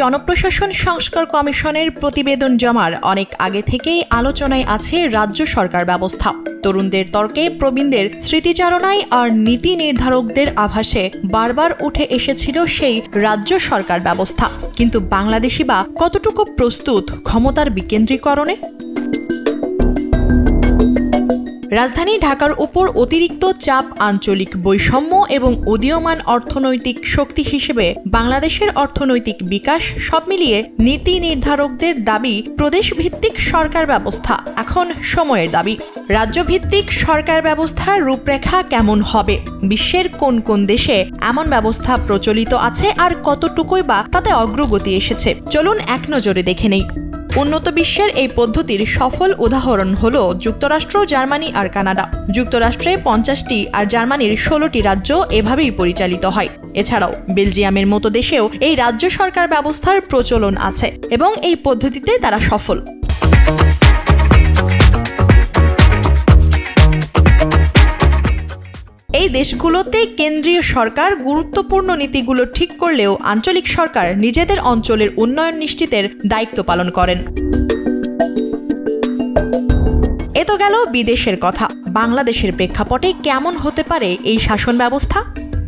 জনপ্রশাসন সংস্কার কমিশনের প্রতিবেদন জমার অনেক আগে থেকেই আলোচনায় আছে রাজ্য সরকার ব্যবস্থা। তরুণদের তর্কে, প্রবীণদের স্মৃতিচারণায় আর নীতি নির্ধারকদের আভাসে বারবার উঠে এসেছিল সেই রাজ্য সরকার ব্যবস্থা। কিন্তু বাংলাদেশি বা কতটুকু প্রস্তুত ক্ষমতার বিকেন্দ্রীকরণে? রাজধানী ঢাকার উপর অতিরিক্ত চাপ, আঞ্চলিক বৈষম্য এবং উদীয়মান অর্থনৈতিক শক্তি হিসেবে বাংলাদেশের অর্থনৈতিক বিকাশ সব মিলিয়ে নীতি নির্ধারকদের দাবি প্রদেশভিত্তিক সরকার ব্যবস্থা এখন সময়ের দাবি। রাজ্যভিত্তিক সরকার ব্যবস্থার রূপরেখা কেমন হবে? বিশ্বের কোন কোন দেশে এমন ব্যবস্থা প্রচলিত আছে আর কতটুকুই বা তাতে অগ্রগতি এসেছে? চলুন এক নজরে দেখে নেই। উন্নত বিশ্বের এই পদ্ধতির সফল উদাহরণ হল যুক্তরাষ্ট্র, জার্মানি আর কানাডা। যুক্তরাষ্ট্রে 50টি আর জার্মানির 16টি রাজ্য এভাবেই পরিচালিত হয়। এছাড়াও বেলজিয়ামের মতো দেশেও এই রাজ্য সরকার ব্যবস্থার প্রচলন আছে এবং এই পদ্ধতিতে তারা সফল। এই দেশগুলোতে কেন্দ্রীয় সরকার গুরুত্বপূর্ণ নীতিগুলো ঠিক করলেও আঞ্চলিক সরকার নিজেদের অঞ্চলের উন্নয়ন নিশ্চিতের দায়িত্ব পালন করেন। এ তো গেল বিদেশের কথা। বাংলাদেশের প্রেক্ষাপটে কেমন হতে পারে এই শাসন ব্যবস্থা?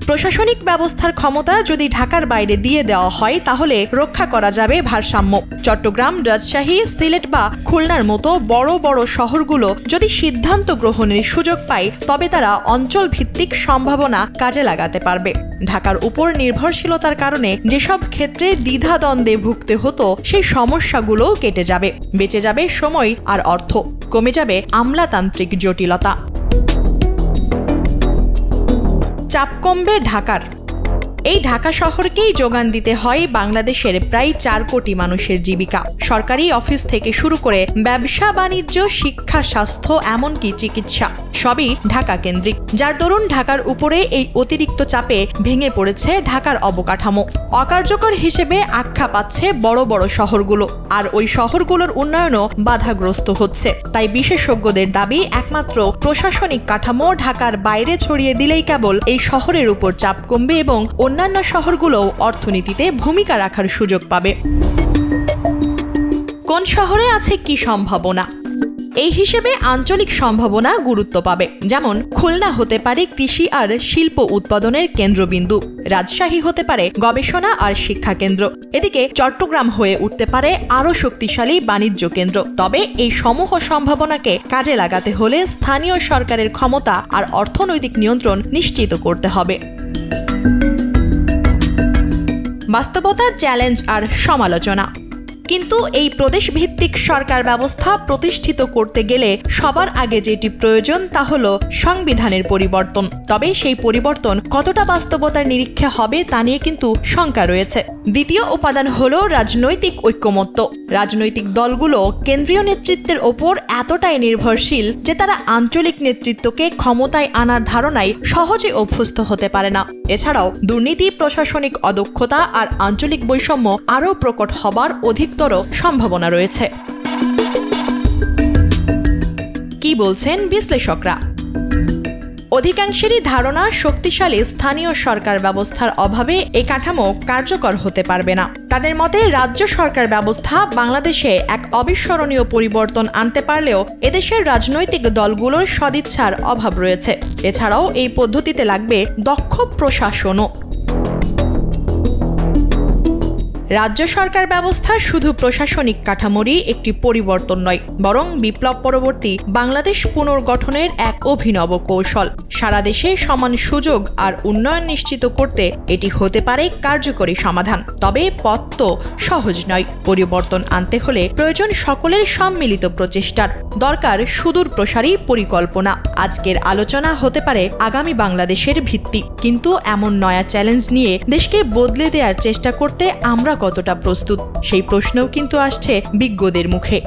প্রশাসনিক ব্যবস্থার ক্ষমতা যদি ঢাকার বাইরে দিয়ে দেওয়া হয় তাহলে রক্ষা করা যাবে ভারসাম্য। চট্টগ্রাম, রাজশাহী, সিলেট বা খুলনার মতো বড় বড় শহরগুলো যদি সিদ্ধান্ত গ্রহণের সুযোগ পায় তবে তারা অঞ্চল ভিত্তিক সম্ভাবনা কাজে লাগাতে পারবে। ঢাকার উপর নির্ভরশীলতার কারণে যেসব ক্ষেত্রে দ্বিধাদ্বন্দ্বে ভুগতে হতো সেই সমস্যাগুলো কেটে যাবে। বেঁচে যাবে সময় আর অর্থ, কমে যাবে আমলাতান্ত্রিক জটিলতা। চাপ কমবে ঢাকার। এই ঢাকা শহরকেই যোগান দিতে হয় বাংলাদেশের প্রায় 4 কোটি মানুষের জীবিকা। সরকারি অফিস থেকে শুরু করে ব্যবসা বাণিজ্য, শিক্ষা, স্বাস্থ্য, এমনকি চিকিৎসা সবই ঢাকা কেন্দ্রিক, যার দরুন ঢাকার উপরে এই অতিরিক্ত চাপে ভেঙে পড়েছে ঢাকার অবকাঠামো। অকার্যকর হিসেবে আখ্যা পাচ্ছে বড় বড় শহরগুলো, আর ওই শহরগুলোর উন্নয়নও বাধাগ্রস্ত হচ্ছে। তাই বিশেষজ্ঞদের দাবি একমাত্র প্রশাসনিক কাঠামো ঢাকার বাইরে ছড়িয়ে দিলেই কেবল এই শহরের উপর চাপ কমবে এবং অন্যান্য শহরগুলোও অর্থনীতিতে ভূমিকা রাখার সুযোগ পাবে। কোন শহরে আছে কি সম্ভাবনা? এই হিসেবে আঞ্চলিক সম্ভাবনা গুরুত্ব পাবে। যেমন খুলনা হতে পারে কৃষি আর শিল্প উৎপাদনের কেন্দ্রবিন্দু, রাজশাহী হতে পারে গবেষণা আর শিক্ষা কেন্দ্র, এদিকে চট্টগ্রাম হয়ে উঠতে পারে আরও শক্তিশালী বাণিজ্য কেন্দ্র। তবে এই সমূহ সম্ভাবনাকে কাজে লাগাতে হলে স্থানীয় সরকারের ক্ষমতা আর অর্থনৈতিক নিয়ন্ত্রণ নিশ্চিত করতে হবে। বাস্তবতা, চ্যালেঞ্জ আর সমালোচনা। কিন্তু এই প্রদেশ ভিত্তিক সরকার ব্যবস্থা প্রতিষ্ঠিত করতে গেলে সবার আগে যেটি প্রয়োজন তা হলো সংবিধানের পরিবর্তন। তবে সেই পরিবর্তন কতটা বাস্তবতার নিরীক্ষে হবে তা নিয়ে কিন্তু শঙ্কা রয়েছে। দ্বিতীয় উপাদান হলো রাজনৈতিক ঐক্যমত্য। রাজনৈতিক দলগুলো কেন্দ্রীয় নেতৃত্বের ওপর এতটাই নির্ভরশীল যে তারা আঞ্চলিক নেতৃত্বকে ক্ষমতায় আনার ধারণায় সহজে অভ্যস্ত হতে পারে না। এছাড়াও দুর্নীতি, প্রশাসনিক অদক্ষতা আর আঞ্চলিক বৈষম্য আরও প্রকট হবার অধিকতর সম্ভাবনা রয়েছে। কি বলছেন বিশ্লেষকরা? অধিকাংশেরই ধারণা শক্তিশালী স্থানীয় সরকার ব্যবস্থার অভাবে এই কাঠামো কার্যকর হতে পারবে না। তাদের মতে রাজ্য সরকার ব্যবস্থা বাংলাদেশে এক অবিস্মরণীয় পরিবর্তন আনতে পারলেও এদেশের রাজনৈতিক দলগুলোর সদিচ্ছার অভাব রয়েছে। এছাড়াও এই পদ্ধতিতে লাগবে দক্ষ প্রশাসনও। রাজ্য সরকার ব্যবস্থা শুধু প্রশাসনিক কাঠামোরই একটি পরিবর্তন নয়, বরং বিপ্লব পরবর্তী বাংলাদেশ পুনর্গঠনের এক অভিনব কৌশল। সারা দেশে সমান সুযোগ আর উন্নয়ন নিশ্চিত করতে এটি হতে পারে কার্যকরী সমাধান। তবে পথ তো সহজ নয়। পরিবর্তন আনতে হলে প্রয়োজন সকলের সম্মিলিত প্রচেষ্টার, দরকার সুদূর প্রসারী পরিকল্পনা। আজকের আলোচনা হতে পারে আগামী বাংলাদেশের ভিত্তি, কিন্তু এমন নয়া চ্যালেঞ্জ নিয়ে দেশকে বদলে দেওয়ার চেষ্টা করতে আমরা কতটা প্রস্তুত, সেই প্রশ্নও কিন্তু আসছে বিজ্ঞদের মুখে।